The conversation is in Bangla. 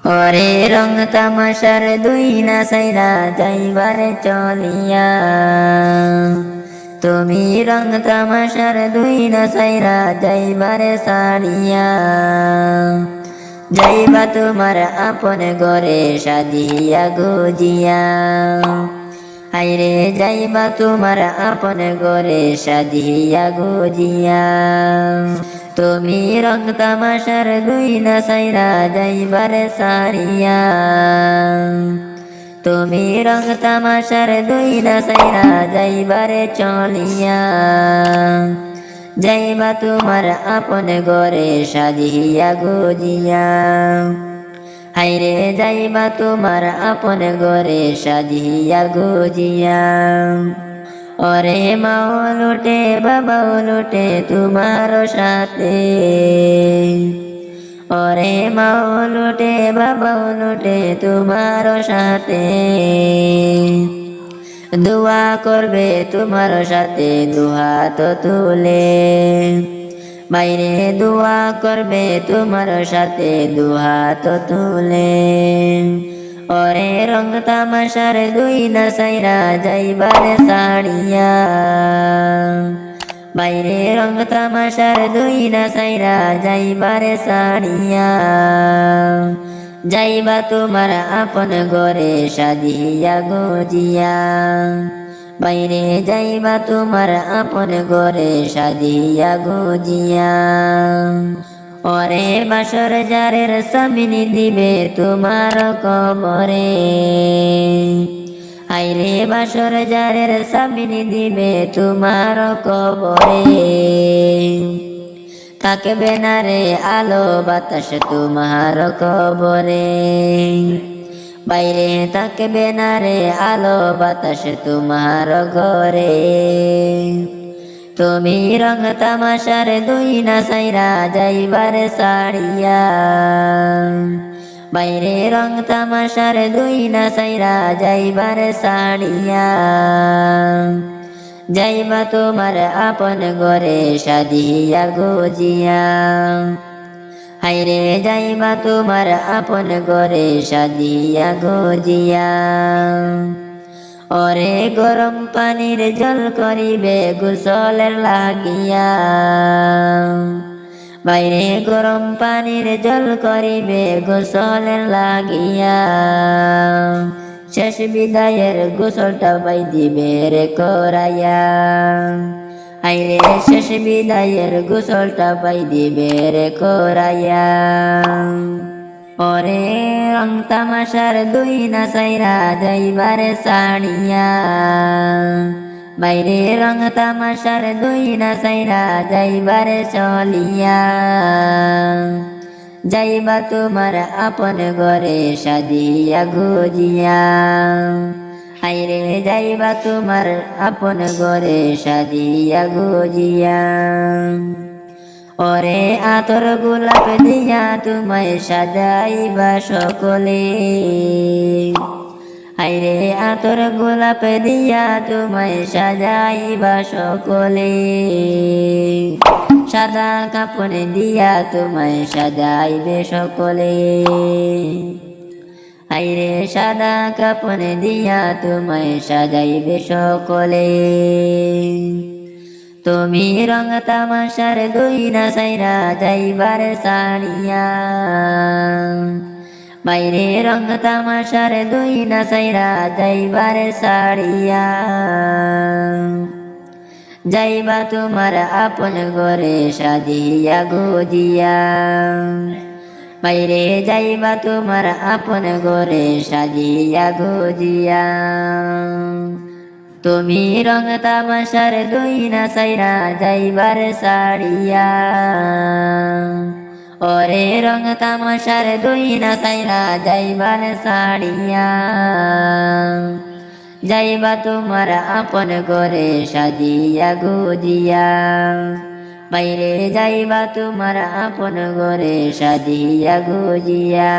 ওরে রং তামাশার দুই না সাইরা যাইবারে চলিয়া, তুমি রং তামাশার দুই না সাইরা যাইবারে সারিয়া, যাইবা তোমার আপন ঘরে সাজিয়া গুজিয়া। আইরে যাইবা তোমার আপন ঘরে সাজিয়া গুজিয়া, তুমি রং তামাশার দুই না সাইরা যাইবারে সারিয়া, তুমি রং তামাশার দুই না সাইরা যাইবারে চলিয়া, যাইবা তোমার আপন ঘরে সাজিয়া গুজিয়া। হাইরে যাইবা তোমার আপন ঘরে সাজিয়া গুজিয়া। ওরে মাও লুটে বাবাও লুটে তোমার সাথে, ওরে মাও লুটে বাবাও লুটে তোমার সাথে, দোয়া করবে তোমার সাথে দুহাত তুলে, বাইরে দোয়া করবে তোমার সাথে দুহাত তুলে। ওরে রং তামাশার দুই না সাইরা যাইবারে সারিয়া, বাইরে রং তামাশার দুই না সাইরা যাইবারে সারিয়া, যাইবা তোমার আপন ঘরে সাজিয়া গুজিয়া। বাইরে যাইবা তোমার আপন ঘরে সাজিয়া গুজিয়া। ওরে বাসর জারের সামিনি দিবে তোমার কবরে, আইরে বাসর জারের সামিনি দিবে তোমার কবরে, থাকবে না রে আলো বাতাস তোমার কবরে, বাইরে থাকবে না রে আলো বাতাস তোমার ঘরে। তুমি রং তামাশার দুই না সাইরা যাইবারে সারিয়া, বাইরে রং তামাশার দুই না সাইরা যাইবারে সারিয়া, যাইবা তোমার আপন ঘরে সাজিয়া গুজিয়া। হাইরে যাইবা তোমার আপন ঘরে সাজিয়া গুজিয়া। ওরে গরম পানির জল করিবে গোসলের লাগিয়া, বাইরে গরম পানির জল করিবে গোসলের লাগিয়া, শেষ বিদায়ের গোসলটা পাই দিবে রে করাইয়া। আইরে শেষ বিদায়ের গোসলটা পাই দিবে রে করাইয়া। ওরে রং তামাশার দুই না সাইরা যাইবারে সারিয়া, বাইরে রং তামাশার দুই না সাইরা যাইবারে চলিয়া, যাইবা তোমার আপন ঘরে সাজিয়া গুজিয়া। হাইরে যাইবা তোমার আপন ঘরে সাজিয়া গুজিয়া। ওরে আতর গোলাপ দিয়া তোমায় সাজাইবা সকলে, হাইরে আতর গোলাপ দিয়া তোমায় সাজাইবা সকলে, সাদা কাপড় দিয়া তোমায় সাজাইবে সকলে, হাইরে সাদা কাপড় দিয়া তোমায় সাজাইবে সকলে। তুমি রং তামাশার দুই না সাইরা যাইবারে সারিয়া, বাইরে রং তামাশার দুই না সাইরা যাইবারে সারিয়া, যাইবা তোমার আপন ঘরে সাজিয়া গুজিয়া। বাইরে যাইবা তোমার আপন ঘরে সাজিয়া গুজিয়া। তুমি রং তামাশার দুই না সাইরা যাইবারে সারিয়া, ওরে রং তামাশার দুই না সাইরা যাইবারে সারিয়া, যাইবা তোমার আপন ঘরে সাজিয়া গুজিয়া। বাইরে যাইবা তোমার আপন ঘরে সাজিয়া গুজিয়া।